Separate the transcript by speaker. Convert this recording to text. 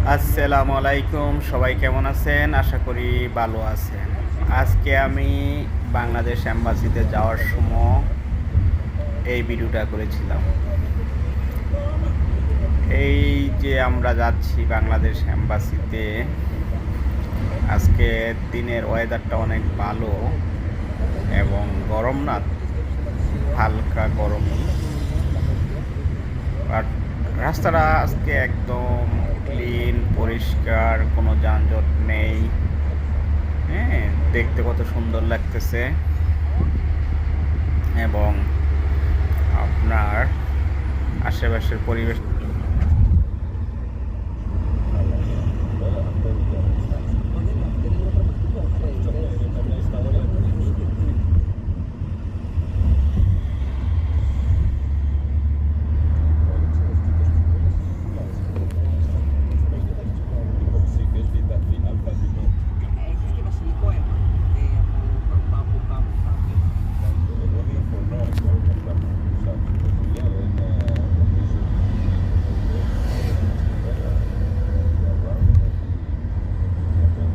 Speaker 1: আসসালামু আলাইকুম, সবাই কেমন আছেন? আশা করি ভালো আছেন। আজকে আমি বাংলাদেশ এম্বাসিতে যাওয়ার সময় এই ভিডিওটা করেছিলাম। এই যে আমরা যাচ্ছি বাংলাদেশ এম্বাসিতে, আজকে দিনের ওয়েদারটা অনেক ভালো এবং গরম না, হালকা গরমই। বাট রাস্তাটা আজকে একদম ক্লিন, পরিষ্কার, কোনো যানজট নেই। হ্যাঁ, দেখতে কত সুন্দর লাগতেছে এবং আপনার আশেপাশের পরিবেশ